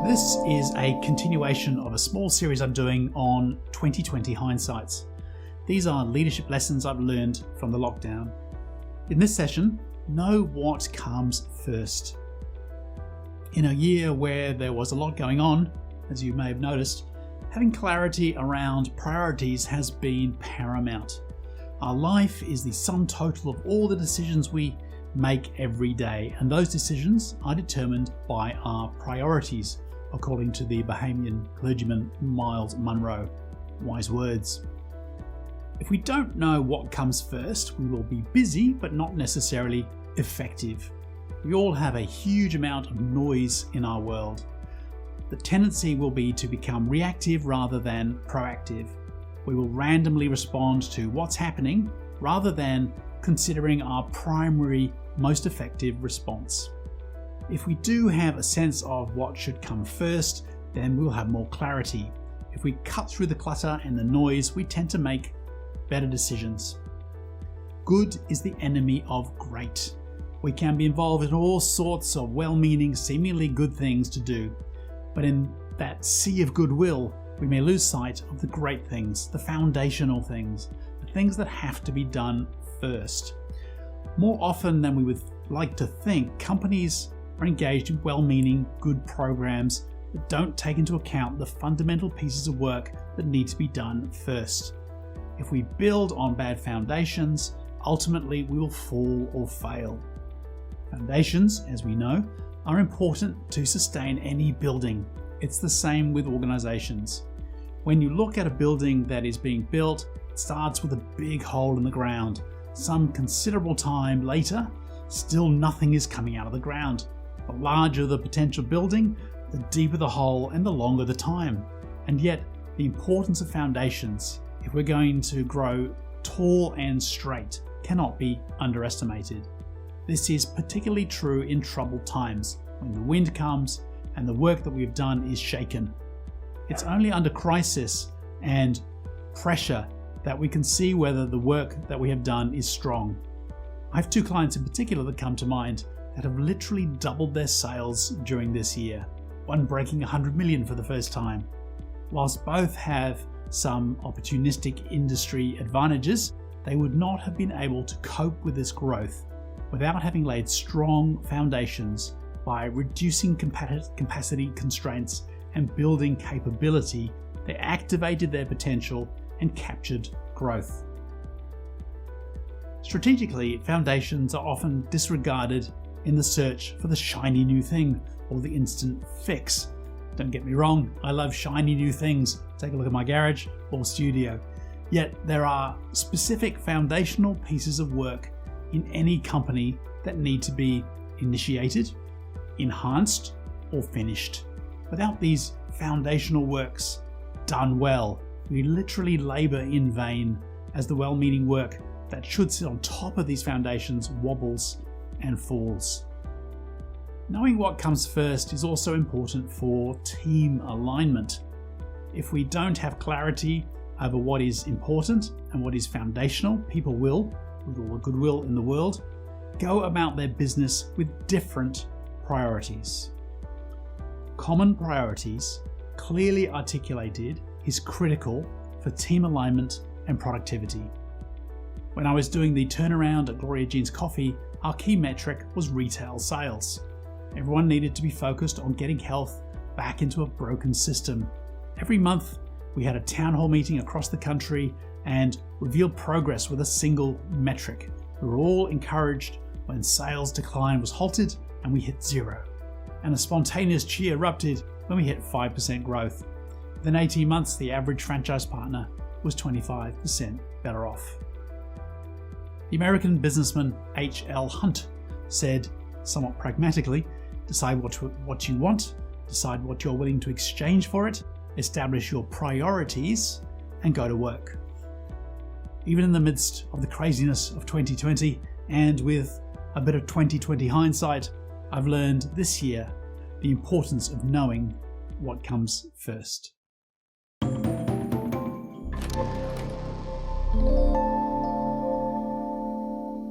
This is a continuation of a small series I'm doing on 2020 hindsights. These are leadership lessons I've learned from the lockdown. In this session, know what comes first. In a year where there was a lot going on, as you may have noticed, having clarity around priorities has been paramount. Our life is the sum total of all the decisions we make every day, and those decisions are determined by our priorities, according to the Bahamian clergyman Myles Munroe. Wise words. If we don't know what comes first, we will be busy but not necessarily effective. We all have a huge amount of noise in our world. The tendency will be to become reactive rather than proactive. We will randomly respond to what's happening rather than considering our primary, most effective response. If we do have a sense of what should come first, then we'll have more clarity. If we cut through the clutter and the noise, we tend to make better decisions. Good is the enemy of great. We can be involved in all sorts of well-meaning, seemingly good things to do, but in that sea of goodwill, we may lose sight of the great things, the foundational things, the things that have to be done first. More often than we would like to think, companies are engaged in well-meaning, good programs that don't take into account the fundamental pieces of work that need to be done first. If we build on bad foundations, ultimately we will fall or fail. Foundations, as we know, are important to sustain any building. It's the same with organizations. When you look at a building that is being built, it starts with a big hole in the ground. Some considerable time later, still nothing is coming out of the ground. The larger the potential building, the deeper the hole and the longer the time. And yet, the importance of foundations, if we're going to grow tall and straight, cannot be underestimated. This is particularly true in troubled times, when the wind comes and the work that we've done is shaken. It's only under crisis and pressure that we can see whether the work that we have done is strong. I have two clients in particular that come to mind that have literally doubled their sales during this year, one breaking 100 million for the first time. Whilst both have some opportunistic industry advantages, they would not have been able to cope with this growth without having laid strong foundations by reducing capacity constraints and building capability. They activated their potential and captured growth. Strategically, foundations are often disregarded in the search for the shiny new thing or the instant fix. Don't get me wrong, I love shiny new things. Take a look at my garage or studio. Yet there are specific foundational pieces of work in any company that need to be initiated, enhanced, or finished. Without these foundational works done well, we literally labor in vain as the well-meaning work that should sit on top of these foundations wobbles and falls. Knowing what comes first is also important for team alignment. If we don't have clarity over what is important and what is foundational, people will, with all the goodwill in the world, go about their business with different priorities. Common priorities, clearly articulated, is critical for team alignment and productivity. When I was doing the turnaround at Gloria Jean's Coffee, our key metric was retail sales. Everyone needed to be focused on getting health back into a broken system. Every month, we had a town hall meeting across the country and revealed progress with a single metric. We were all encouraged when sales decline was halted and we hit zero. And a spontaneous cheer erupted when we hit 5% growth. Within 18 months, the average franchise partner was 25% better off. The American businessman H.L. Hunt said, somewhat pragmatically, decide what you want, decide what you're willing to exchange for it, establish your priorities, and go to work. Even in the midst of the craziness of 2020 and with a bit of 2020 hindsight, I've learned this year the importance of knowing what comes first.